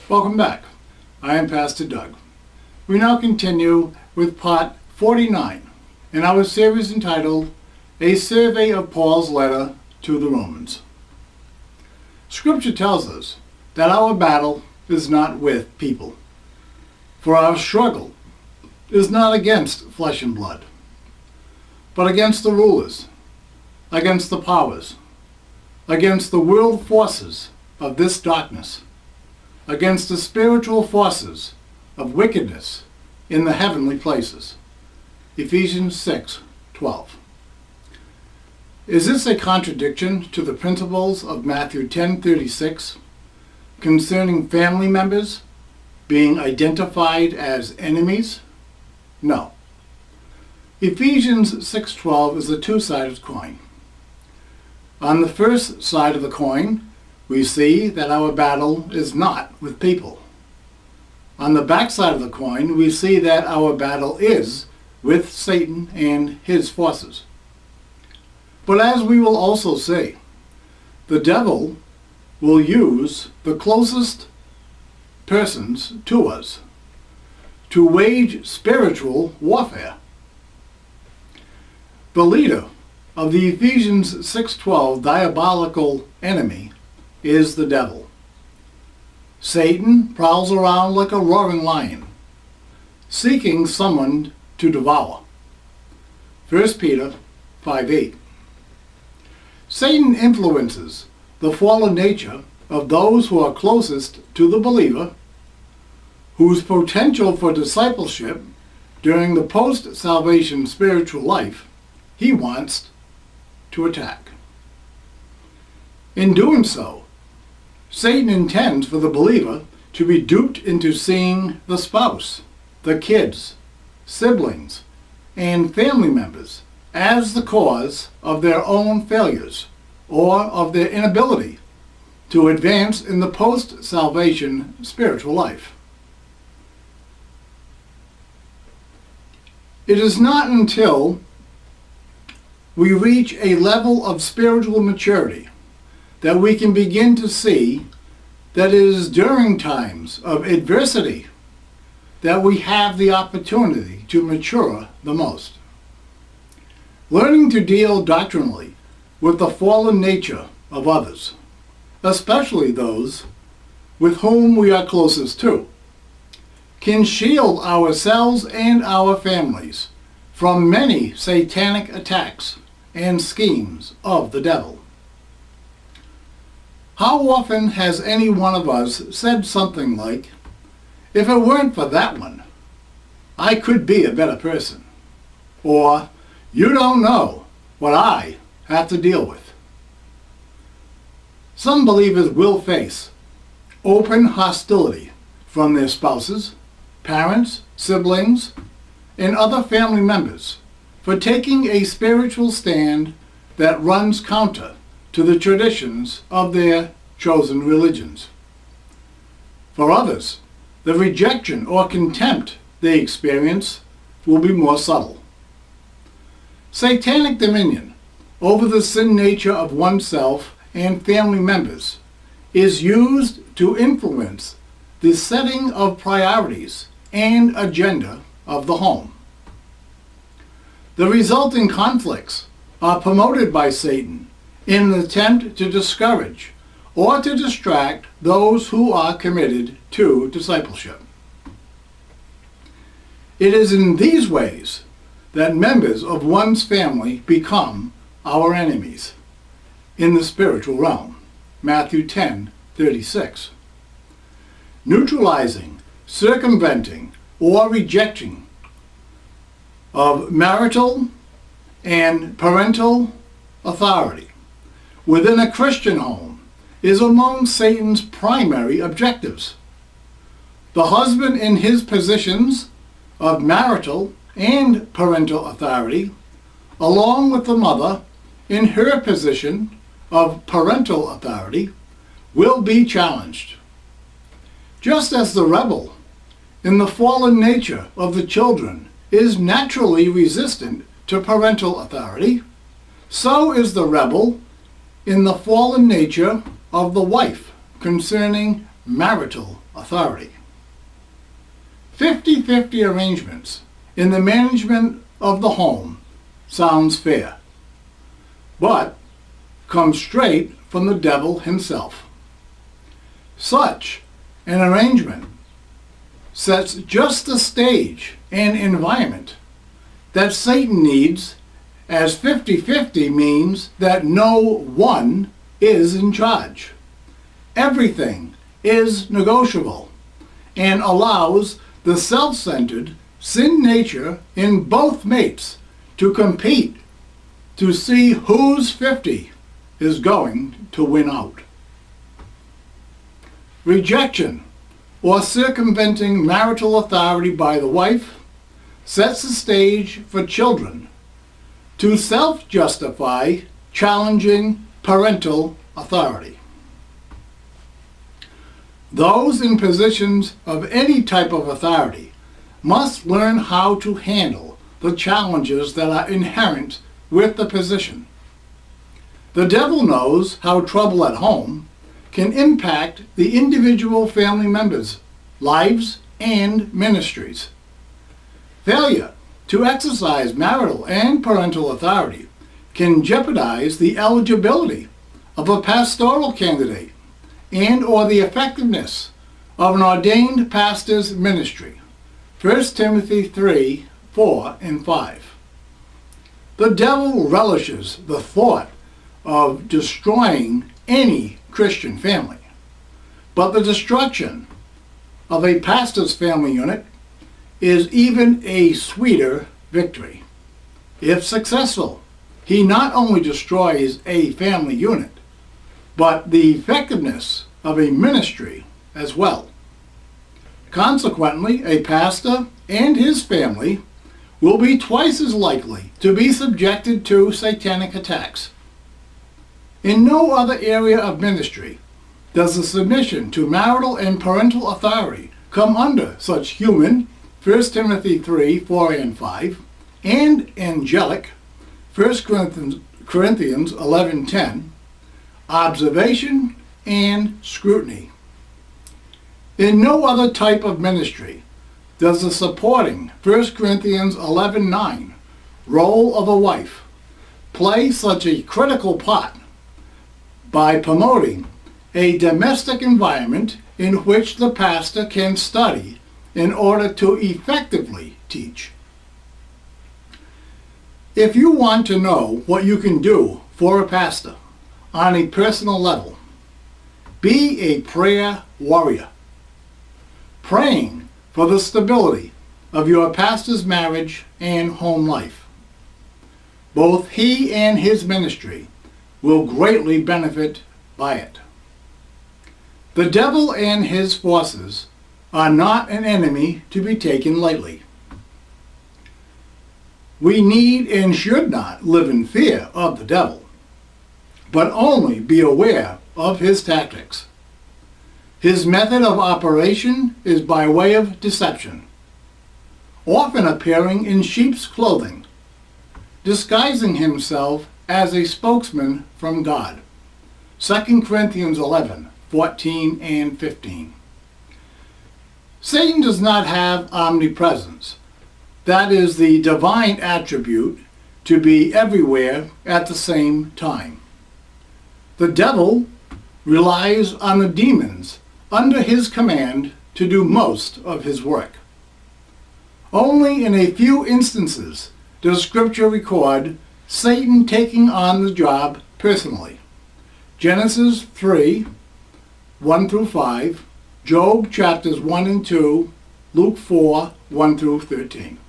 Welcome back. I am Pastor Doug. We now continue with part 49 in our series entitled A Survey of Paul's Letter to the Romans. Scripture tells us that our battle is not with people, for our struggle is not against flesh and blood, but against the rulers, against the powers, against the world forces of this darkness, against the spiritual forces of wickedness in the heavenly places. Ephesians 6:12. Is this a contradiction to the principles of Matthew 10:36 concerning family members being identified as enemies? No. Ephesians 6:12 is a two-sided coin. On the first side of the coin, we see that our battle is not with people. On the back side of the coin, we see that our battle is with Satan and his forces. But as we will also see, the devil will use the closest persons to us to wage spiritual warfare. The leader of the Ephesians 6:12 diabolical enemy is the devil. Satan prowls around like a roaring lion, seeking someone to devour. 1 Peter 5:8. Satan influences the fallen nature of those who are closest to the believer, whose potential for discipleship during the post-salvation spiritual life he wants to attack. In doing so, Satan intends for the believer to be duped into seeing the spouse, the kids, siblings, and family members as the cause of their own failures or of their inability to advance in the post-salvation spiritual life. It is not until we reach a level of spiritual maturity that we can begin to see that it is during times of adversity that we have the opportunity to mature the most. Learning to deal doctrinally with the fallen nature of others, especially those with whom we are closest to, can shield ourselves and our families from many satanic attacks and schemes of the devil. How often has any one of us said something like, "If it weren't for that one, I could be a better person," or "You don't know what I have to deal with"? Some believers will face open hostility from their spouses, parents, siblings, and other family members for taking a spiritual stand that runs counter to the traditions of their chosen religions. For others, the rejection or contempt they experience will be more subtle. Satanic dominion over the sin nature of oneself and family members is used to influence the setting of priorities and agenda of the home. The resulting conflicts are promoted by Satan in an attempt to discourage or to distract those who are committed to discipleship. It is in these ways that members of one's family become our enemies in the spiritual realm. Matthew 10:36. Neutralizing, circumventing, or rejecting of marital and parental authority within a Christian home is among Satan's primary objectives. The husband in his positions of marital and parental authority, along with the mother in her position of parental authority, will be challenged. Just as the rebel in the fallen nature of the children is naturally resistant to parental authority, so is the rebel in the fallen nature of the wife concerning marital authority. 50-50 arrangements in the management of the home sounds fair, but comes straight from the devil himself. Such an arrangement sets just the stage and environment that Satan needs, as 50-50 means that no one is in charge. Everything is negotiable and allows the self-centered sin nature in both mates to compete to see whose 50 is going to win out. Rejection or circumventing marital authority by the wife sets the stage for children to self-justify challenging parental authority. Those in positions of any type of authority must learn how to handle the challenges that are inherent with the position. The devil knows how trouble at home can impact the individual family members' lives and ministries. Failure to exercise marital and parental authority can jeopardize the eligibility of a pastoral candidate and or the effectiveness of an ordained pastor's ministry. 1 Timothy 3, 4, and 5. The devil relishes the thought of destroying any Christian family, but the destruction of a pastor's family unit is even a sweeter victory. If successful, he not only destroys a family unit, but the effectiveness of a ministry as well. Consequently, a pastor and his family will be twice as likely to be subjected to satanic attacks. In no other area of ministry does the submission to marital and parental authority come under such human, 1 Timothy 3, 4 and 5, and angelic, 1 Corinthians 11, 10, observation and scrutiny. In no other type of ministry does the supporting 1 Corinthians 11, 9 role of a wife play such a critical part by promoting a domestic environment in which the pastor can study in order to effectively teach. If you want to know what you can do for a pastor on a personal level, be a prayer warrior, praying for the stability of your pastor's marriage and home life. Both he and his ministry will greatly benefit by it. The devil and his forces are not an enemy to be taken lightly. We need and should not live in fear of the devil, but only be aware of his tactics. His method of operation is by way of deception, often appearing in sheep's clothing, disguising himself as a spokesman from God. 2 Corinthians 11, 14 and 15. Satan does not have omnipresence. That is the divine attribute to be everywhere at the same time. The devil relies on the demons under his command to do most of his work. Only in a few instances does Scripture record Satan taking on the job personally. Genesis 3, 1 through 5, Job chapters 1 and 2, Luke 4, 1 through 13.